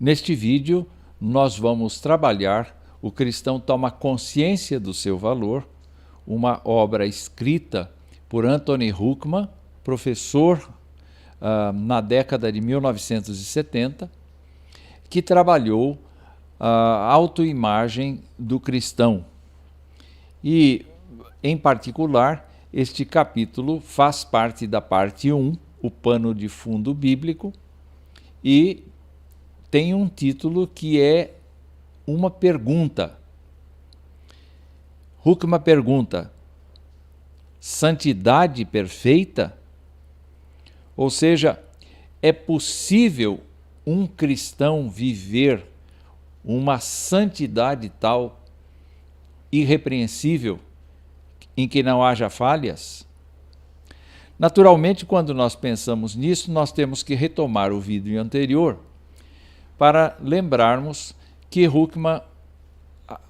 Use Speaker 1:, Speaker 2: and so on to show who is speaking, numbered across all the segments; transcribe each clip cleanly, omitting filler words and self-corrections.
Speaker 1: Neste vídeo, nós vamos trabalhar O Cristão Toma Consciência do Seu Valor, uma obra escrita por Anthony Huckman, professor na década de 1970, que trabalhou a autoimagem do cristão. E, em particular, este capítulo faz parte da parte 1, o pano de fundo bíblico, e tem um título que é uma pergunta. Huckman pergunta: santidade perfeita? Ou seja, é possível um cristão viver uma santidade tal, irrepreensível, em que não haja falhas? Naturalmente, quando nós pensamos nisso, nós temos que retomar o vídeo anterior para lembrarmos que Huckman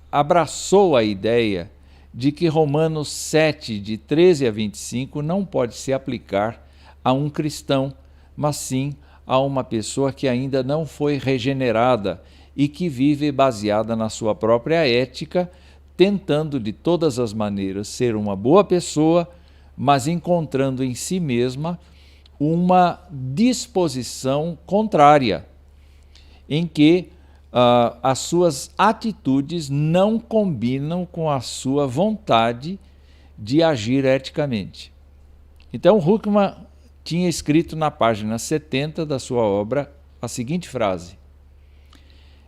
Speaker 1: abraçou a ideia de que Romanos 7, de 13 a 25, não pode se aplicar a um cristão, mas sim a uma pessoa que ainda não foi regenerada e que vive baseada na sua própria ética, tentando de todas as maneiras ser uma boa pessoa, mas encontrando em si mesma uma disposição contrária, em que as suas atitudes não combinam com a sua vontade de agir eticamente. Então, Huckman tinha escrito na página 70 da sua obra a seguinte frase: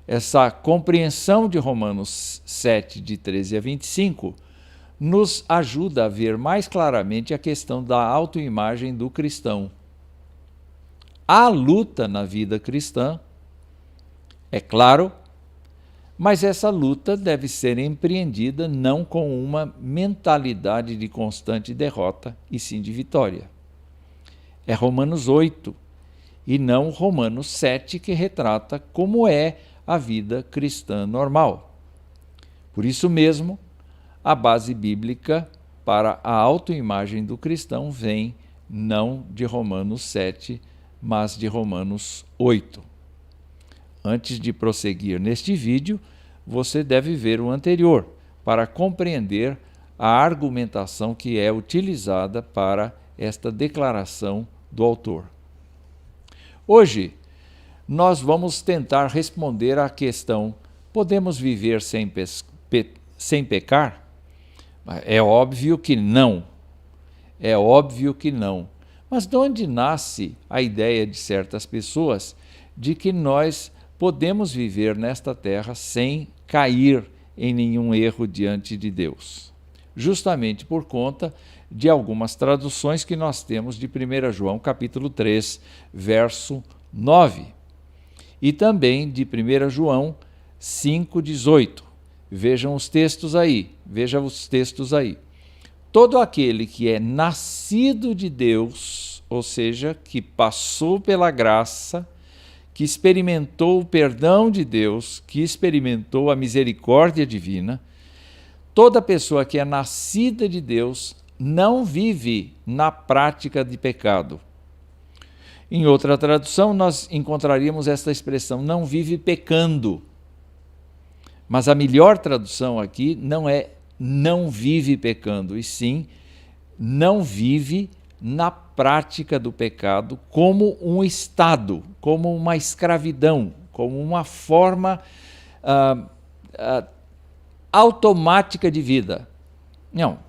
Speaker 1: essa compreensão de Romanos 7, de 13 a 25, nos ajuda a ver mais claramente a questão da autoimagem do cristão. Há luta na vida cristã, é claro, mas essa luta deve ser empreendida não com uma mentalidade de constante derrota, e sim de vitória. É Romanos 8 e não Romanos 7 que retrata como é a vida cristã normal. Por isso mesmo, a base bíblica para a autoimagem do cristão vem não de Romanos 7, mas de Romanos 8. Antes de prosseguir neste vídeo, você deve ver o anterior para compreender a argumentação que é utilizada para esta declaração do autor. Hoje, nós vamos tentar responder à questão: podemos viver sem pecar? É óbvio que não. É óbvio que não. Mas de onde nasce a ideia de certas pessoas de que nós podemos viver nesta terra sem cair em nenhum erro diante de Deus? Justamente por conta de algumas traduções que nós temos de 1 João capítulo 3, verso 9, e também de 1 João 5,18. Vejam os textos aí, Todo aquele que é nascido de Deus, ou seja, que passou pela graça, que experimentou o perdão de Deus, que experimentou a misericórdia divina, toda pessoa que é nascida de Deus não vive na prática de pecado. Em outra tradução, nós encontraríamos esta expressão: não vive pecando. Mas a melhor tradução aqui não é não vive pecando, e sim não vive na prática do pecado como um estado, como uma escravidão, como uma forma automática de vida. Não.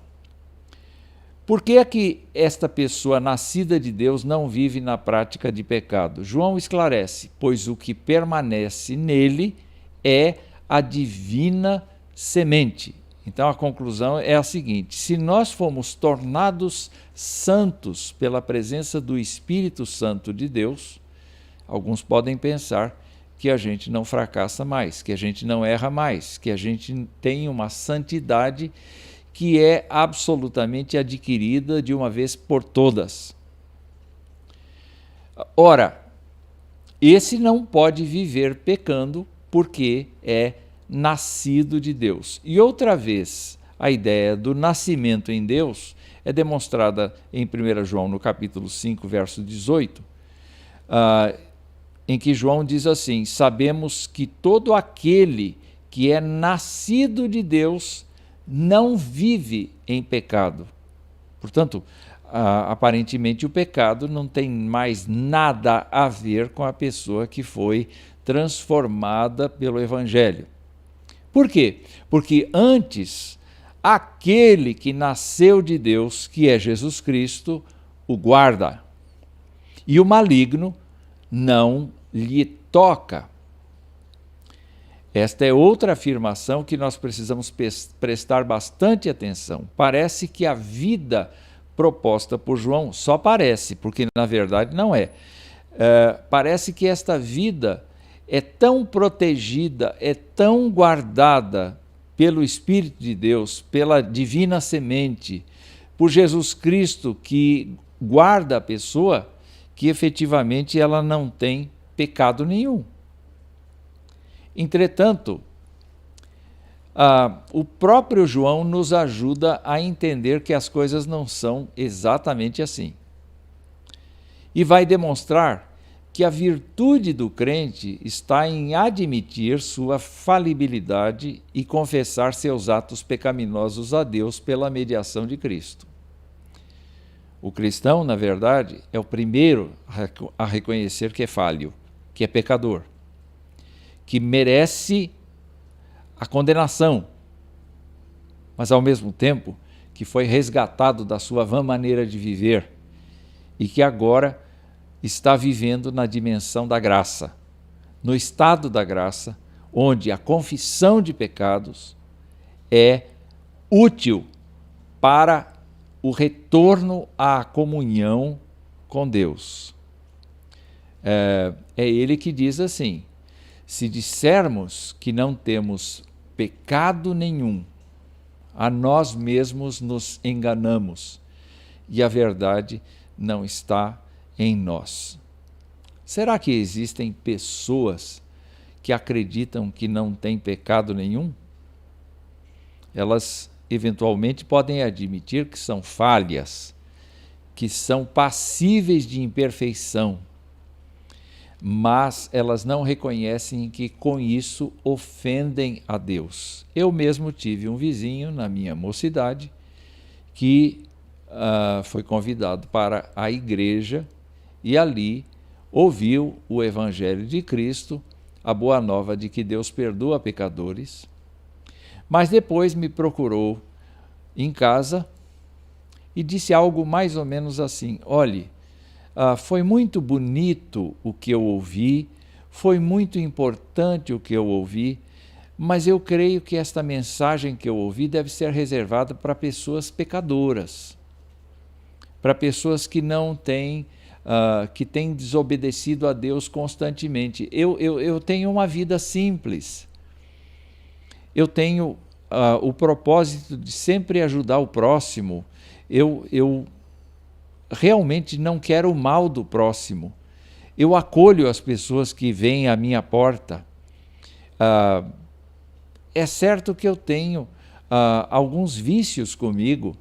Speaker 1: Por que é que esta pessoa nascida de Deus não vive na prática de pecado? João esclarece: pois o que permanece nele é a divina semente. Então a conclusão é a seguinte: se nós fomos tornados santos pela presença do Espírito Santo de Deus, alguns podem pensar que a gente não fracassa mais, que a gente não erra mais, que a gente tem uma santidade que é absolutamente adquirida de uma vez por todas. Ora, esse não pode viver pecando porque é nascido de Deus. E outra vez, a ideia do nascimento em Deus é demonstrada em 1 João, no capítulo 5, verso 18, em que João diz assim: sabemos que todo aquele que é nascido de Deus não vive em pecado. Portanto, aparentemente o pecado não tem mais nada a ver com a pessoa que foi transformada pelo Evangelho. Por quê? Porque antes, aquele que nasceu de Deus, que é Jesus Cristo, o guarda. E o maligno não lhe toca. Esta é outra afirmação que nós precisamos prestar bastante atenção. Parece que a vida proposta por João, só parece, porque na verdade não é. Parece que esta vida é tão protegida, é tão guardada pelo Espírito de Deus, pela divina semente, por Jesus Cristo que guarda a pessoa, que efetivamente ela não tem pecado nenhum. Entretanto, o próprio João nos ajuda a entender que as coisas não são exatamente assim. E vai demonstrar que a virtude do crente está em admitir sua falibilidade e confessar seus atos pecaminosos a Deus pela mediação de Cristo. O cristão, na verdade, é o primeiro a reconhecer que é falho, que é pecador, que merece a condenação, mas ao mesmo tempo que foi resgatado da sua vã maneira de viver e que agora está vivendo na dimensão da graça, no estado da graça, onde a confissão de pecados é útil para o retorno à comunhão com Deus. É ele que diz assim: se dissermos que não temos pecado nenhum, a nós mesmos nos enganamos e a verdade não está em nós. Será que existem pessoas que acreditam que não têm pecado nenhum? Elas eventualmente podem admitir que são falhas, que são passíveis de imperfeição, mas elas não reconhecem que com isso ofendem a Deus. Eu mesmo tive um vizinho na minha mocidade que foi convidado para a igreja e ali ouviu o Evangelho de Cristo, a boa nova de que Deus perdoa pecadores, mas depois me procurou em casa e disse algo mais ou menos assim: olhe, foi muito bonito o que eu ouvi, foi muito importante o que eu ouvi, mas eu creio que esta mensagem que eu ouvi deve ser reservada para pessoas pecadoras, para pessoas que não têm, que têm desobedecido a Deus constantemente. Eu tenho uma vida simples, eu tenho o propósito de sempre ajudar o próximo, eu realmente não quero o mal do próximo, eu acolho as pessoas que vêm à minha porta. É certo que eu tenho alguns vícios comigo,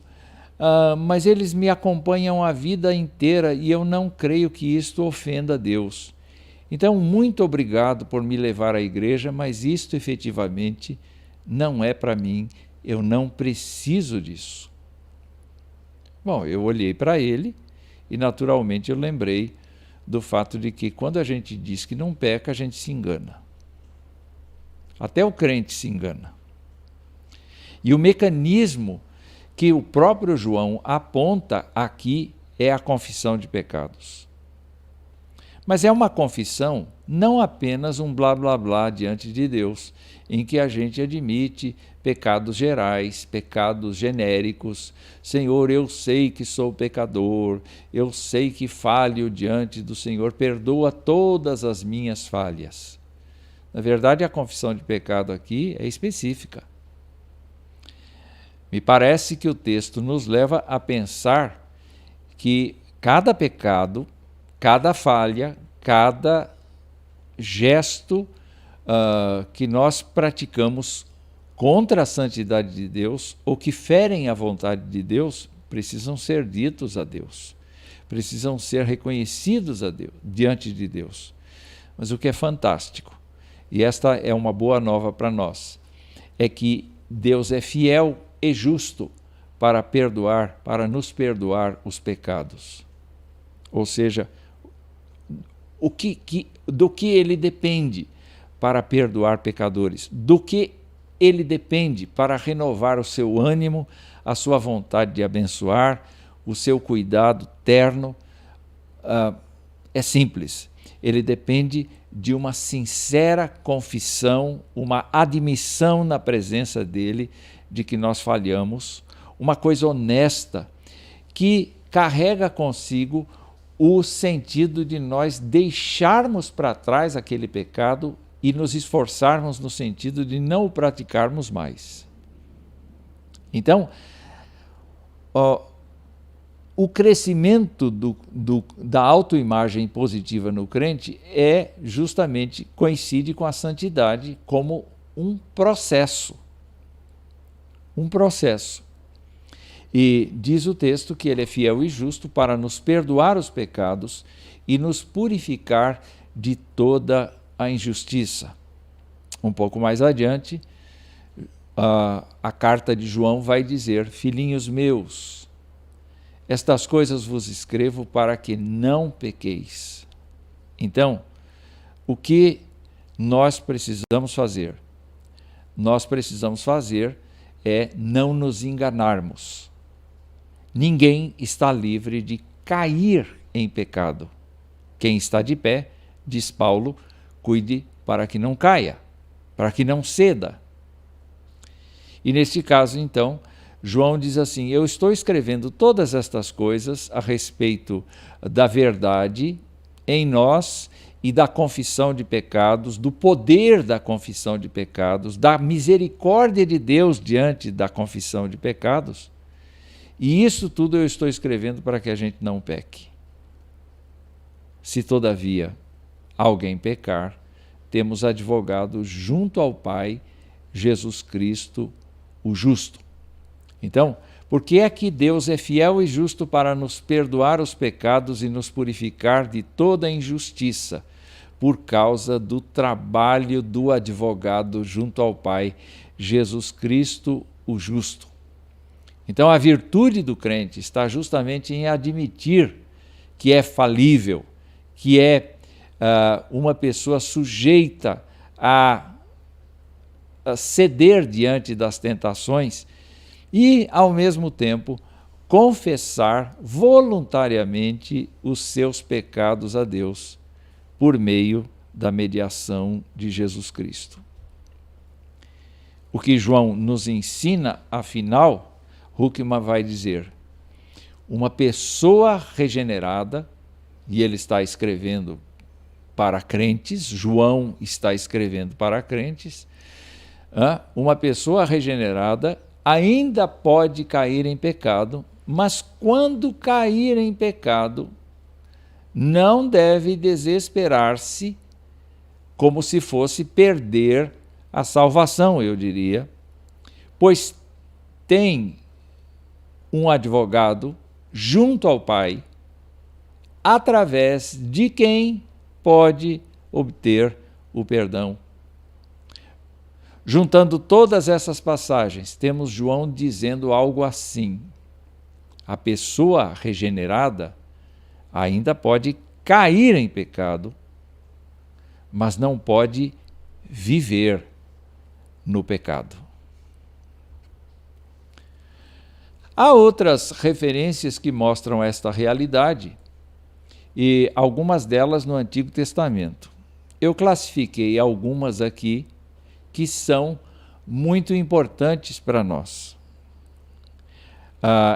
Speaker 1: mas eles me acompanham a vida inteira e eu não creio que isto ofenda a Deus. Então, muito obrigado por me levar à igreja, mas isto efetivamente não é para mim, eu não preciso disso. Bom, eu olhei para ele e naturalmente eu lembrei do fato de que quando a gente diz que não peca, a gente se engana. Até o crente se engana. E o mecanismo que o próprio João aponta aqui é a confissão de pecados. Mas é uma confissão, não apenas um blá blá blá diante de Deus, em que a gente admite pecados gerais, pecados genéricos. Senhor, eu sei que sou pecador, eu sei que falho diante do Senhor, perdoa todas as minhas falhas. Na verdade, a confissão de pecado aqui é específica. Me parece que o texto nos leva a pensar que cada pecado, cada falha, cada gesto que nós praticamos contra a santidade de Deus ou que ferem a vontade de Deus, precisam ser ditos a Deus, precisam ser reconhecidos a Deus, diante de Deus. Mas o que é fantástico, e esta é uma boa nova para nós, é que Deus é fiel e justo para perdoar, para nos perdoar os pecados. Ou seja, do que ele depende para perdoar pecadores? Do que ele depende para renovar o seu ânimo, a sua vontade de abençoar, o seu cuidado terno? É simples. Ele depende de uma sincera confissão, uma admissão na presença dele de que nós falhamos, uma coisa honesta que carrega consigo o sentido de nós deixarmos para trás aquele pecado e nos esforçarmos no sentido de não o praticarmos mais. Então, o crescimento da autoimagem positiva no crente justamente coincide com a santidade como um processo. Um processo. E diz o texto que ele é fiel e justo para nos perdoar os pecados e nos purificar de toda a injustiça. Um pouco mais adiante, a carta de João vai dizer: filhinhos meus, estas coisas vos escrevo para que não pequeis. Então, o que nós precisamos fazer? Nós precisamos fazer é não nos enganarmos. Ninguém está livre de cair em pecado. Quem está de pé, diz Paulo, cuide para que não caia, para que não ceda. E neste caso, então, João diz assim: eu estou escrevendo todas estas coisas a respeito da verdade em nós e da confissão de pecados, do poder da confissão de pecados, da misericórdia de Deus diante da confissão de pecados. E isso tudo eu estou escrevendo para que a gente não peque. Se todavia alguém pecar, temos advogado junto ao Pai, Jesus Cristo, o justo. Então, por que é que Deus é fiel e justo para nos perdoar os pecados e nos purificar de toda a injustiça? Por causa do trabalho do advogado junto ao Pai, Jesus Cristo, o justo. Então, a virtude do crente está justamente em admitir que é falível, que é uma pessoa sujeita a ceder diante das tentações e, ao mesmo tempo, confessar voluntariamente os seus pecados a Deus por meio da mediação de Jesus Cristo. O que João nos ensina, afinal, Huckman vai dizer: uma pessoa regenerada, e ele está escrevendo para crentes, João está escrevendo para crentes, uma pessoa regenerada ainda pode cair em pecado, mas quando cair em pecado, não deve desesperar-se como se fosse perder a salvação, eu diria, pois tem um advogado junto ao Pai, através de quem pode obter o perdão. Juntando todas essas passagens, temos João dizendo algo assim: a pessoa regenerada ainda pode cair em pecado, mas não pode viver no pecado. Há outras referências que mostram esta realidade, e algumas delas no Antigo Testamento. Eu classifiquei algumas aqui que são muito importantes para nós.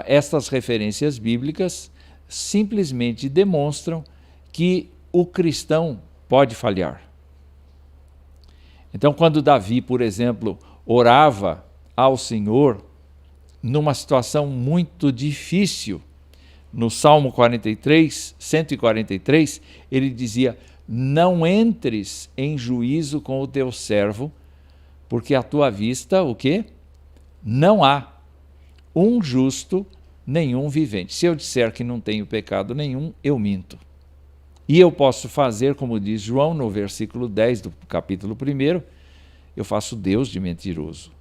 Speaker 1: Estas referências bíblicas simplesmente demonstram que o cristão pode falhar. Então, quando Davi, por exemplo, orava ao Senhor numa situação muito difícil, no Salmo 143, ele dizia: não entres em juízo com o teu servo, porque à tua vista, o quê? Não há um justo, nenhum vivente. Se eu disser que não tenho pecado nenhum, eu minto. E eu posso fazer, como diz João no versículo 10 do capítulo 1, eu faço Deus de mentiroso.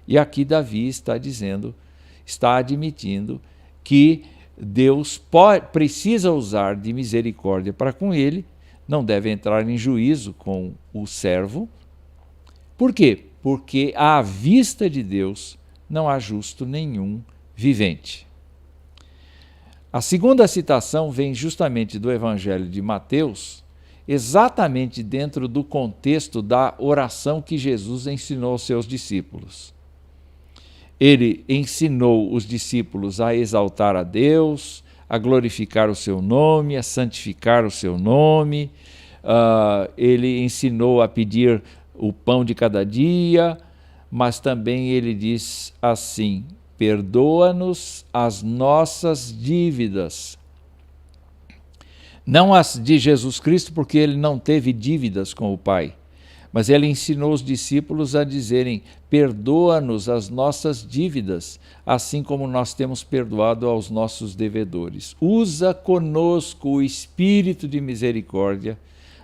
Speaker 1: E aqui Davi está dizendo, está admitindo que Deus precisa usar de misericórdia para com ele, não deve entrar em juízo com o servo. Por quê? Porque à vista de Deus não há justo nenhum vivente. A segunda citação vem justamente do Evangelho de Mateus, exatamente dentro do contexto da oração que Jesus ensinou aos seus discípulos. Ele ensinou os discípulos a exaltar a Deus, a glorificar o seu nome, a santificar o seu nome. Ele ensinou a pedir o pão de cada dia, mas também ele diz assim: perdoa-nos as nossas dívidas. Não as de Jesus Cristo, porque ele não teve dívidas com o Pai, mas ele ensinou os discípulos a dizerem: perdoa-nos as nossas dívidas, assim como nós temos perdoado aos nossos devedores. Usa conosco o espírito de misericórdia,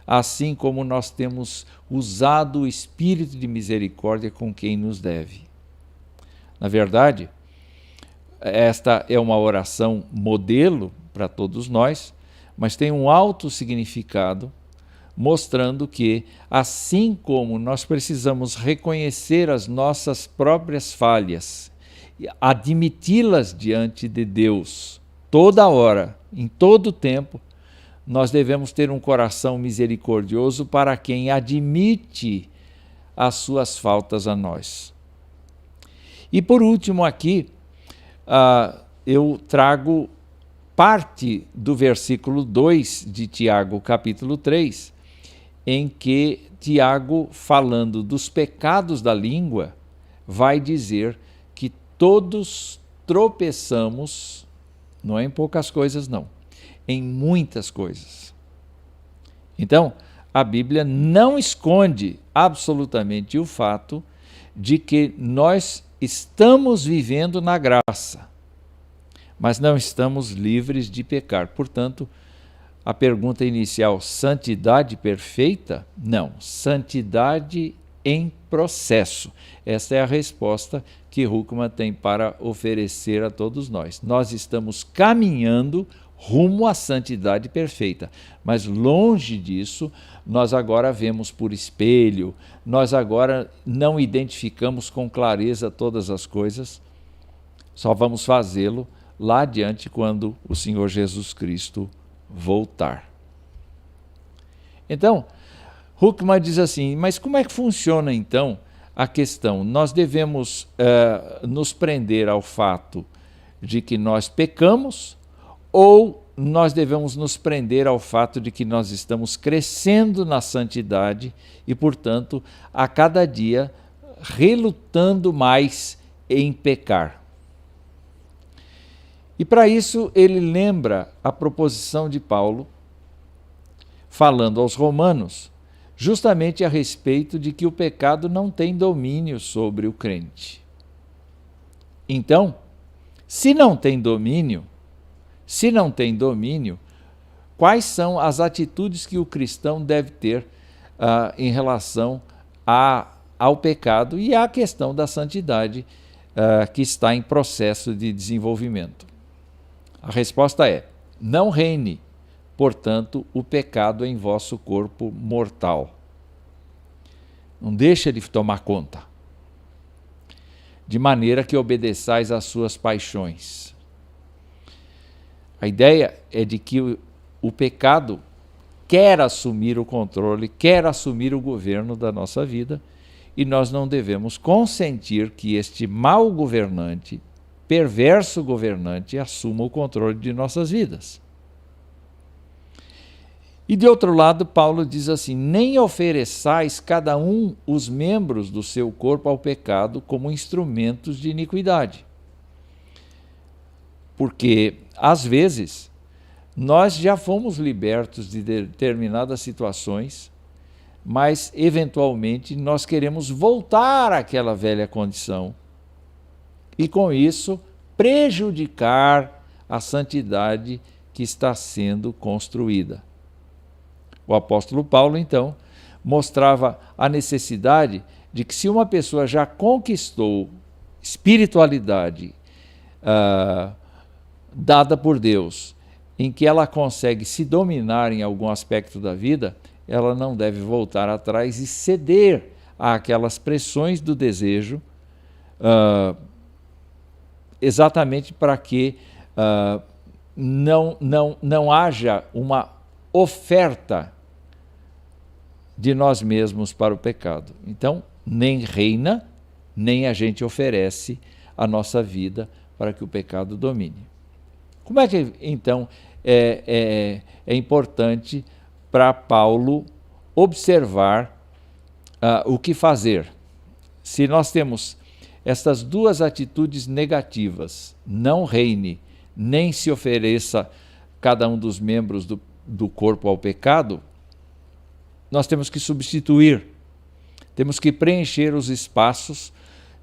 Speaker 1: assim como nós temos usado o espírito de misericórdia com quem nos deve. Na verdade, esta é uma oração modelo para todos nós, mas tem um alto significado, mostrando que, assim como nós precisamos reconhecer as nossas próprias falhas, admiti-las diante de Deus toda hora, em todo tempo, nós devemos ter um coração misericordioso para quem admite as suas faltas a nós. E por último aqui, eu trago parte do versículo 2 de Tiago, capítulo 3, em que Tiago, falando dos pecados da língua, vai dizer que todos tropeçamos, não é em poucas coisas não, em muitas coisas. Então, a Bíblia não esconde absolutamente o fato de que nós estamos vivendo na graça, mas não estamos livres de pecar. Portanto, a pergunta inicial, santidade perfeita? Não, santidade em processo. Essa é a resposta que Huckman tem para oferecer a todos nós. Nós estamos caminhando rumo à santidade perfeita, mas longe disso, nós agora vemos por espelho, nós agora não identificamos com clareza todas as coisas, só vamos fazê-lo lá adiante quando o Senhor Jesus Cristo voltar. Então, Huckman diz assim, mas como é que funciona então a questão? Nós devemos nos prender ao fato de que nós pecamos ou nós devemos nos prender ao fato de que nós estamos crescendo na santidade e, portanto, a cada dia relutando mais em pecar? E para isso ele lembra a proposição de Paulo, falando aos romanos, justamente a respeito de que o pecado não tem domínio sobre o crente. Então, se não tem domínio, quais são as atitudes que o cristão deve ter em relação ao pecado e à questão da santidade que está em processo de desenvolvimento? A resposta é: não reine, portanto, o pecado em vosso corpo mortal. Não deixa de tomar conta, de maneira que obedeçais às suas paixões. A ideia é de que o pecado quer assumir o controle, quer assumir o governo da nossa vida, e nós não devemos consentir que este mau governante, perverso governante, assuma o controle de nossas vidas. E de outro lado, Paulo diz assim: nem ofereçais cada um os membros do seu corpo ao pecado como instrumentos de iniquidade. Porque, às vezes, nós já fomos libertos de determinadas situações, mas, eventualmente, nós queremos voltar àquela velha condição e, com isso, prejudicar a santidade que está sendo construída. O apóstolo Paulo, então, mostrava a necessidade de que, se uma pessoa já conquistou espiritualidade dada por Deus, em que ela consegue se dominar em algum aspecto da vida, ela não deve voltar atrás e ceder àquelas pressões do desejo, exatamente para que não haja uma oferta de nós mesmos para o pecado. Então, nem reina, nem a gente oferece a nossa vida para que o pecado domine. Como é que, então, é importante para Paulo observar o que fazer? Se nós temos estas duas atitudes negativas, não reine, nem se ofereça cada um dos membros do corpo ao pecado, nós temos que substituir, temos que preencher os espaços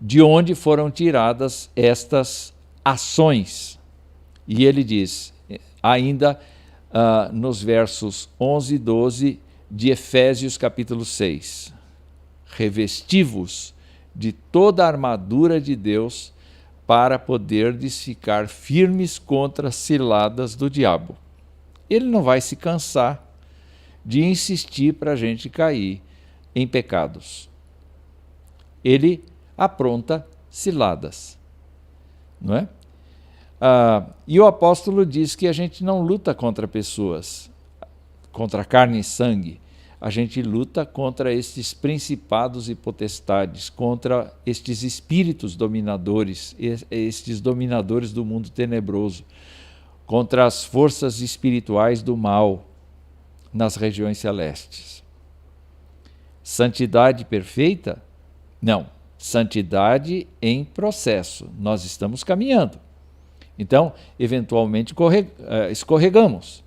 Speaker 1: de onde foram tiradas estas ações. E ele diz, ainda nos versos 11 e 12 de Efésios capítulo 6, revesti-vos de toda a armadura de Deus para poderdes ficar firmes contra as ciladas do diabo. Ele não vai se cansar de insistir para a gente cair em pecados. Ele apronta ciladas, não é? E o apóstolo diz que a gente não luta contra pessoas, contra carne e sangue, a gente luta contra estes principados e potestades, contra estes espíritos dominadores, estes dominadores do mundo tenebroso, contra as forças espirituais do mal nas regiões celestes. Santidade perfeita? Não. Santidade em processo. Nós estamos caminhando. Então, eventualmente escorregamos.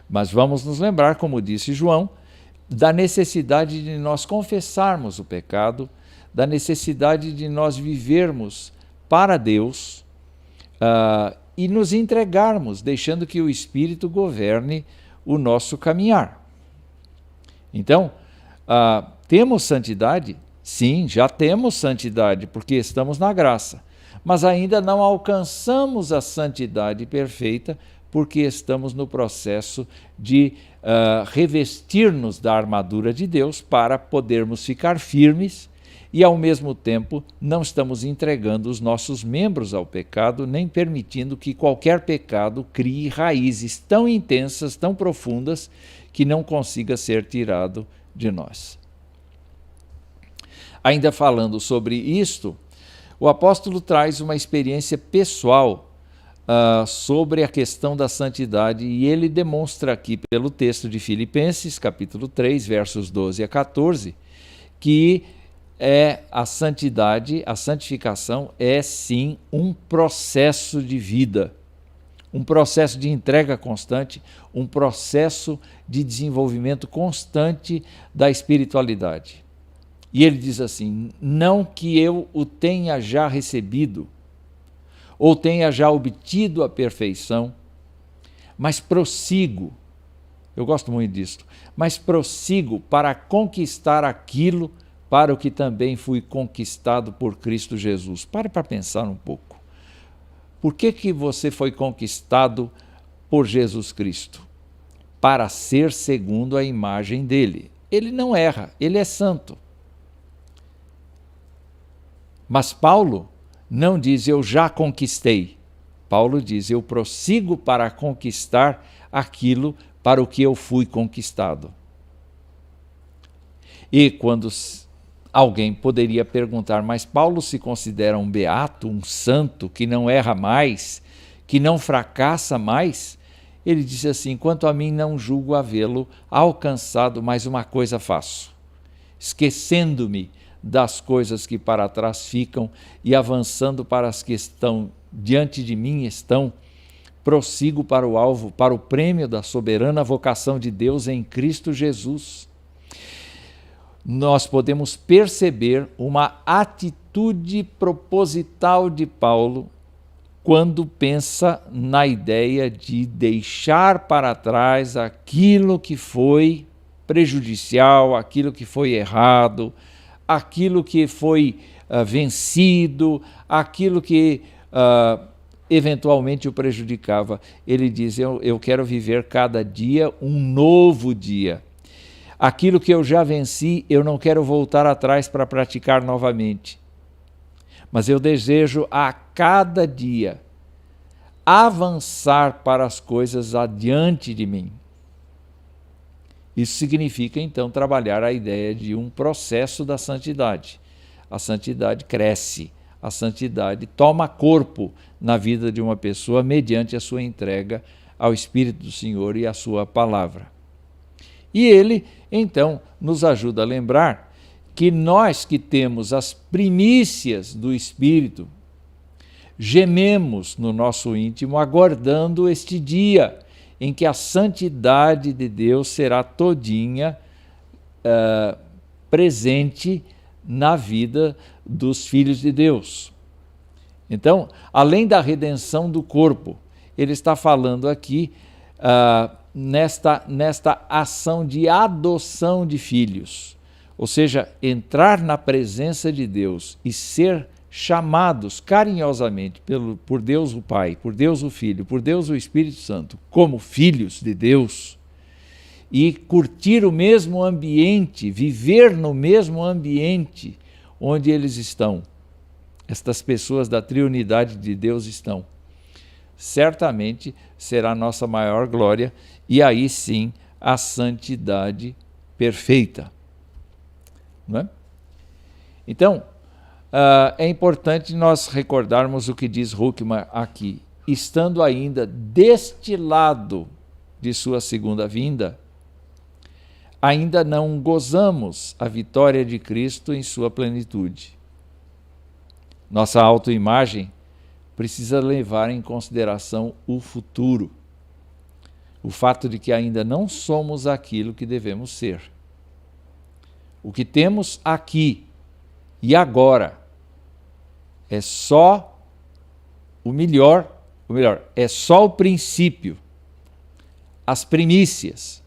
Speaker 1: Mas vamos nos lembrar, como disse João, da necessidade de nós confessarmos o pecado, da necessidade de nós vivermos para Deus e nos entregarmos, deixando que o Espírito governe o nosso caminhar. Então, temos santidade? Sim, já temos santidade, porque estamos na graça. Mas ainda não alcançamos a santidade perfeita, porque estamos no processo de revestir-nos da armadura de Deus para podermos ficar firmes e, ao mesmo tempo, não estamos entregando os nossos membros ao pecado, nem permitindo que qualquer pecado crie raízes tão intensas, tão profundas, que não consiga ser tirado de nós. Ainda falando sobre isto, o apóstolo traz uma experiência pessoal sobre a questão da santidade, e ele demonstra aqui pelo texto de Filipenses, capítulo 3, versos 12 a 14, que a santidade, a santificação é sim um processo de vida, um processo de entrega constante, um processo de desenvolvimento constante da espiritualidade. E ele diz assim, não que eu o tenha já recebido, ou tenha já obtido a perfeição, mas prossigo, eu gosto muito disso, mas prossigo para conquistar aquilo para o que também fui conquistado por Cristo Jesus. Pare para pensar um pouco. Por que você foi conquistado por Jesus Cristo? Para ser segundo a imagem dele. Ele não erra, ele é santo. Mas Paulo não diz, eu já conquistei. Paulo diz, eu prossigo para conquistar aquilo para o que eu fui conquistado. E quando alguém poderia perguntar, mas Paulo se considera um beato, um santo, que não erra mais, que não fracassa mais? Ele disse assim, quanto a mim não julgo havê-lo alcançado, mas uma coisa faço, esquecendo-me das coisas que para trás ficam e avançando para as que estão diante de mim prossigo para o alvo, para o prêmio da soberana vocação de Deus em Cristo Jesus. Nós podemos perceber uma atitude proposital de Paulo quando pensa na ideia de deixar para trás aquilo que foi prejudicial, aquilo que foi errado, aquilo que foi vencido, aquilo que eventualmente o prejudicava. Ele diz, eu quero viver cada dia um novo dia. Aquilo que eu já venci, eu não quero voltar atrás para praticar novamente. Mas eu desejo a cada dia avançar para as coisas adiante de mim. Isso significa, então, trabalhar a ideia de um processo da santidade. A santidade cresce, a santidade toma corpo na vida de uma pessoa mediante a sua entrega ao Espírito do Senhor e à sua palavra. E ele, então, nos ajuda a lembrar que nós que temos as primícias do Espírito, gememos no nosso íntimo aguardando este dia em que a santidade de Deus será todinha presente na vida dos filhos de Deus. Então, além da redenção do corpo, ele está falando aqui nesta ação de adoção de filhos, ou seja, entrar na presença de Deus e ser chamados carinhosamente por Deus o Pai, por Deus o Filho, por Deus o Espírito Santo, como filhos de Deus, e curtir o mesmo ambiente, viver no mesmo ambiente onde eles estão, estas pessoas da triunidade de Deus estão, certamente será a nossa maior glória, e aí sim a santidade perfeita. Não é? Então, é importante nós recordarmos o que diz Huckman aqui. Estando ainda deste lado de sua segunda vinda, ainda não gozamos a vitória de Cristo em sua plenitude. Nossa autoimagem precisa levar em consideração o futuro, o fato de que ainda não somos aquilo que devemos ser. O que temos aqui e agora é só é só o princípio, as primícias.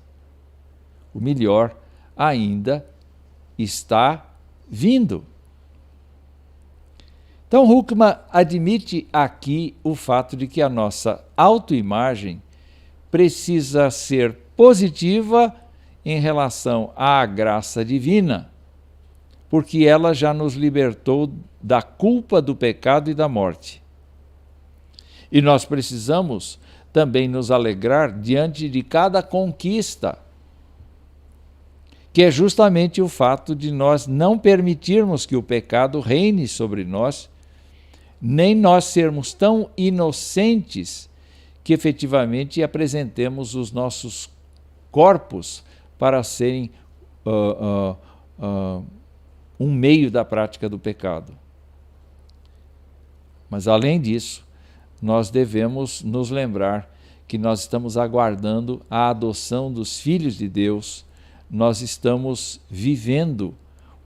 Speaker 1: O melhor ainda está vindo. Então, Huckman admite aqui o fato de que a nossa autoimagem precisa ser positiva em relação à graça divina, porque ela já nos libertou da culpa do pecado e da morte. E nós precisamos também nos alegrar diante de cada conquista, que é justamente o fato de nós não permitirmos que o pecado reine sobre nós, nem nós sermos tão inocentes que efetivamente apresentemos os nossos corpos para serem um meio da prática do pecado. Mas, além disso, nós devemos nos lembrar que nós estamos aguardando a adoção dos filhos de Deus, nós estamos vivendo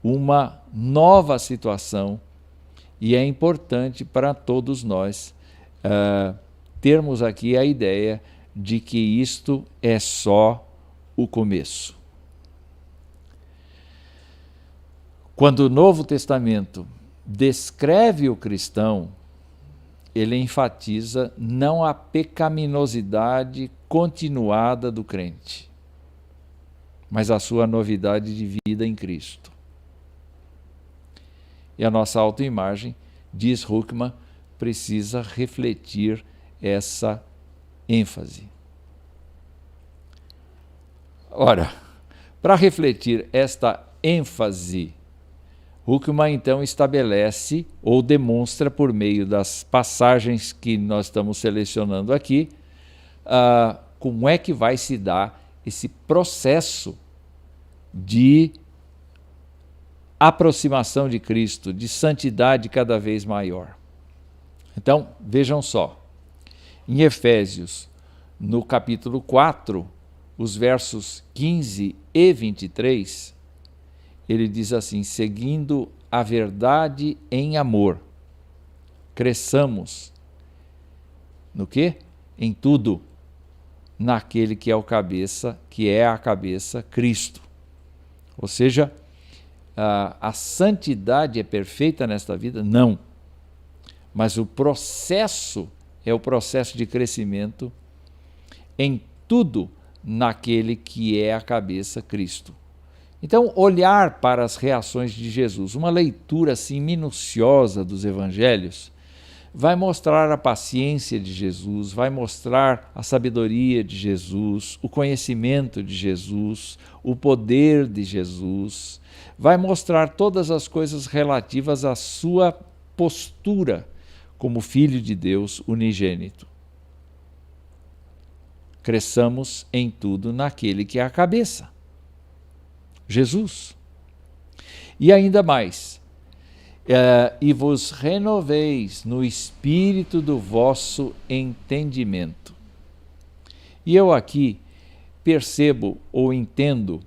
Speaker 1: uma nova situação e é importante para todos nós termos aqui a ideia de que isto é só o começo. Quando o Novo Testamento descreve o cristão, ele enfatiza não a pecaminosidade continuada do crente, mas a sua novidade de vida em Cristo. E a nossa autoimagem, diz Huckman, precisa refletir essa ênfase. Ora, para refletir esta ênfase, Huckman então estabelece ou demonstra por meio das passagens que nós estamos selecionando aqui, como é que vai se dar esse processo de aproximação de Cristo, de santidade cada vez maior. Então, vejam só, em Efésios, no capítulo 4, os versos 15 e 23, ele diz assim: seguindo a verdade em amor, cresçamos no quê? Em tudo, naquele que é a cabeça, Cristo. Ou seja, a santidade é perfeita nesta vida? Não. Mas o processo é o processo de crescimento em tudo naquele que é a cabeça, Cristo. Então, olhar para as reações de Jesus, uma leitura assim minuciosa dos evangelhos, vai mostrar a paciência de Jesus, vai mostrar a sabedoria de Jesus, o conhecimento de Jesus, o poder de Jesus, vai mostrar todas as coisas relativas à sua postura como Filho de Deus unigênito. Cresçamos em tudo naquele que é a cabeça, Jesus. E ainda mais, e vos renoveis no espírito do vosso entendimento. E eu aqui percebo ou entendo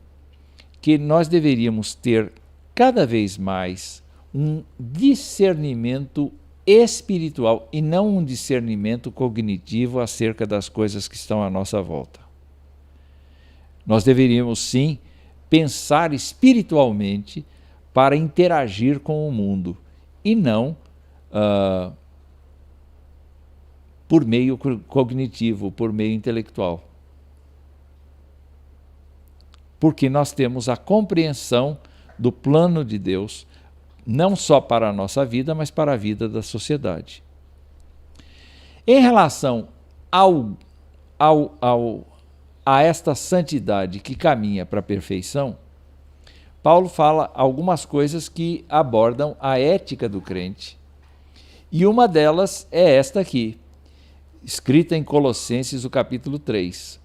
Speaker 1: que nós deveríamos ter cada vez mais um discernimento espiritual e não um discernimento cognitivo acerca das coisas que estão à nossa volta. Nós deveríamos sim pensar espiritualmente para interagir com o mundo e não por meio cognitivo, por meio intelectual. Porque nós temos a compreensão do plano de Deus, não só para a nossa vida, mas para a vida da sociedade. Em relação a esta santidade que caminha para a perfeição, Paulo fala algumas coisas que abordam a ética do crente. E uma delas é esta aqui, escrita em Colossenses, o capítulo 3.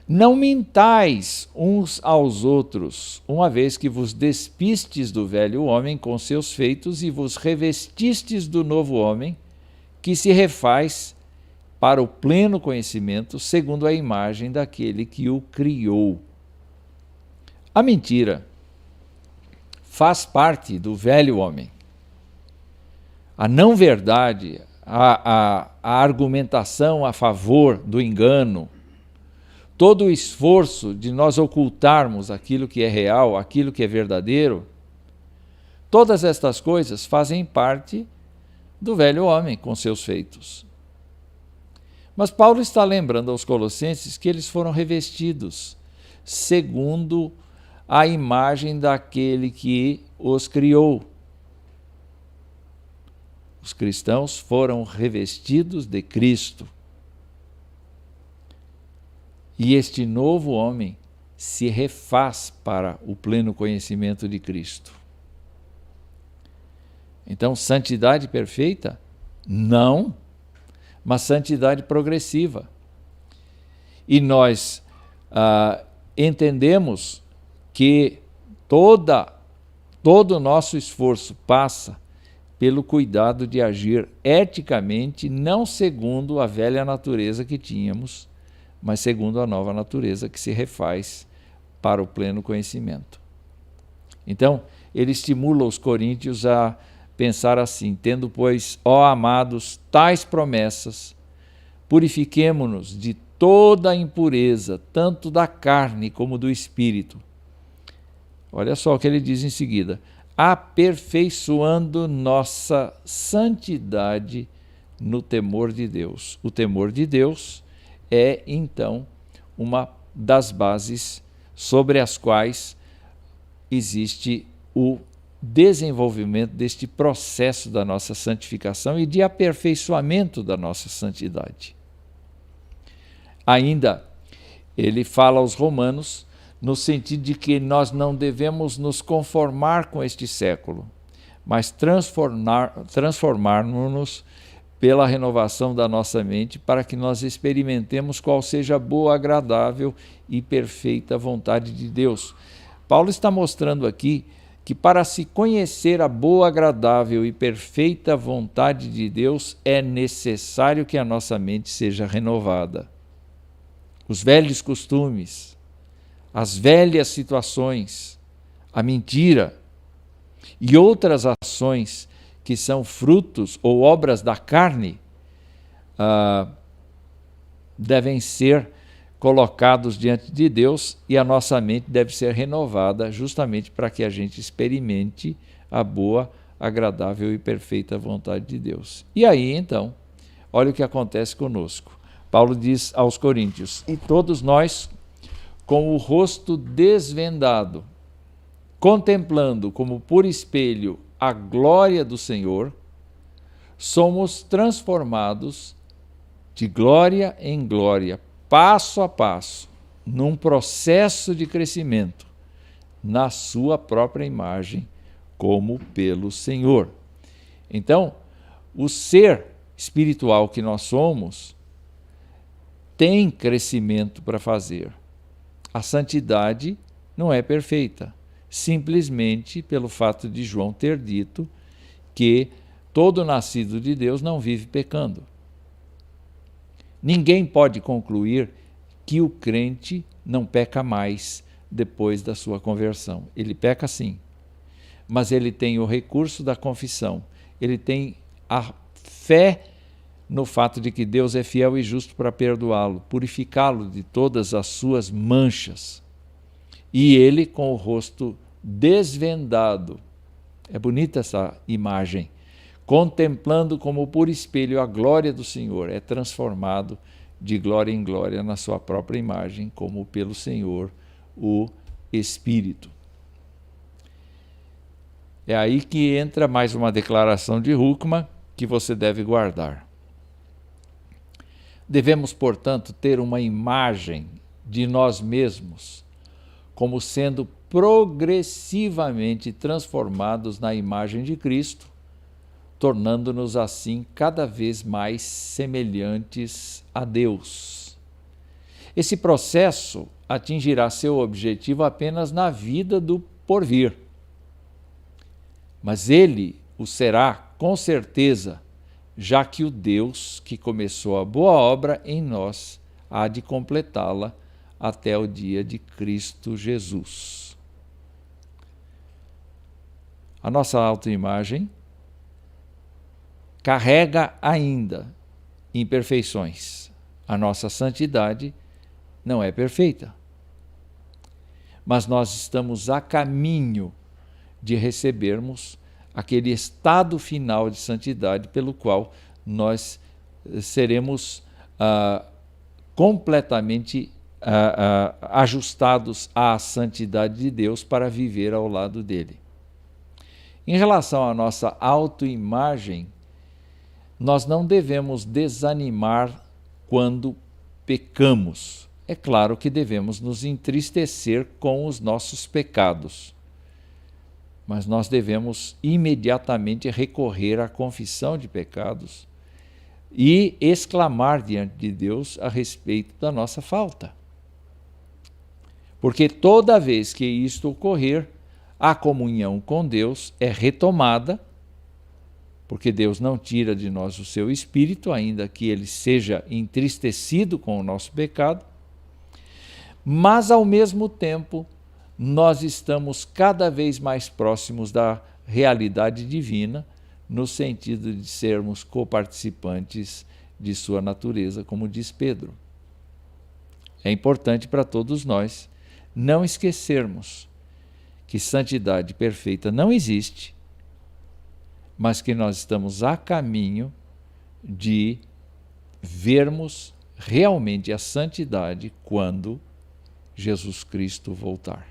Speaker 1: Não mintais uns aos outros, uma vez que vos despistes do velho homem com seus feitos e vos revestistes do novo homem, que se refaz para o pleno conhecimento, segundo a imagem daquele que o criou. A mentira faz parte do velho homem. A não-verdade, a argumentação a favor do engano, todo o esforço de nós ocultarmos aquilo que é real, aquilo que é verdadeiro, todas estas coisas fazem parte do velho homem com seus feitos. Mas Paulo está lembrando aos colossenses que eles foram revestidos segundo a imagem daquele que os criou. Os cristãos foram revestidos de Cristo. E este novo homem se refaz para o pleno conhecimento de Cristo. Então, santidade perfeita? Não, mas santidade progressiva. E nós entendemos que todo o nosso esforço passa pelo cuidado de agir eticamente, não segundo a velha natureza que tínhamos, mas segundo a nova natureza que se refaz para o pleno conhecimento. Então, ele estimula os coríntios a pensar assim: tendo, pois, ó amados, tais promessas, purifiquemo-nos de toda a impureza, tanto da carne como do espírito. Olha só o que ele diz em seguida: aperfeiçoando nossa santidade no temor de Deus. O temor de Deus é, então, uma das bases sobre as quais existe o desenvolvimento deste processo da nossa santificação e de aperfeiçoamento da nossa santidade. Ainda, ele fala aos romanos no sentido de que nós não devemos nos conformar com este século, mas transformar-nos pela renovação da nossa mente, para que nós experimentemos qual seja a boa, agradável e perfeita vontade de Deus. Paulo está mostrando aqui que para se conhecer a boa, agradável e perfeita vontade de Deus, é necessário que a nossa mente seja renovada. Os velhos costumes, as velhas situações, a mentira e outras ações que são frutos ou obras da carne, devem ser colocados diante de Deus, e a nossa mente deve ser renovada justamente para que a gente experimente a boa, agradável e perfeita vontade de Deus. E aí, então, olha o que acontece conosco. Paulo diz aos Coríntios: e todos nós, com o rosto desvendado, contemplando como por espelho a glória do Senhor, somos transformados de glória em glória, passo a passo, num processo de crescimento, na sua própria imagem, como pelo Senhor. Então, o ser espiritual que nós somos tem crescimento para fazer. A santidade não é perfeita, simplesmente pelo fato de João ter dito que todo nascido de Deus não vive pecando. Ninguém pode concluir que o crente não peca mais depois da sua conversão. Ele peca sim, mas ele tem o recurso da confissão, ele tem a fé no fato de que Deus é fiel e justo para perdoá-lo, purificá-lo de todas as suas manchas. E ele, com o rosto desvendado, é bonita essa imagem, contemplando como por espelho a glória do Senhor, é transformado de glória em glória na sua própria imagem, como pelo Senhor, o Espírito. É aí que entra mais uma declaração de Huckman que você deve guardar. Devemos, portanto, ter uma imagem de nós mesmos como sendo progressivamente transformados na imagem de Cristo, tornando-nos assim cada vez mais semelhantes a Deus. Esse processo atingirá seu objetivo apenas na vida do porvir, mas ele o será com certeza, já que o Deus que começou a boa obra em nós há de completá-la até o dia de Cristo Jesus. A nossa autoimagem carrega ainda imperfeições. A nossa santidade não é perfeita. Mas nós estamos a caminho de recebermos aquele estado final de santidade pelo qual nós seremos completamente ajustados à santidade de Deus para viver ao lado dele. Em relação à nossa autoimagem, nós não devemos desanimar quando pecamos. É claro que devemos nos entristecer com os nossos pecados, mas nós devemos imediatamente recorrer à confissão de pecados e exclamar diante de Deus a respeito da nossa falta. Porque toda vez que isto ocorrer, a comunhão com Deus é retomada, porque Deus não tira de nós o seu espírito, ainda que ele seja entristecido com o nosso pecado, mas ao mesmo tempo nós estamos cada vez mais próximos da realidade divina, no sentido de sermos coparticipantes de sua natureza, como diz Pedro. É importante para todos nós não esquecermos que santidade perfeita não existe, mas que nós estamos a caminho de vermos realmente a santidade quando Jesus Cristo voltar.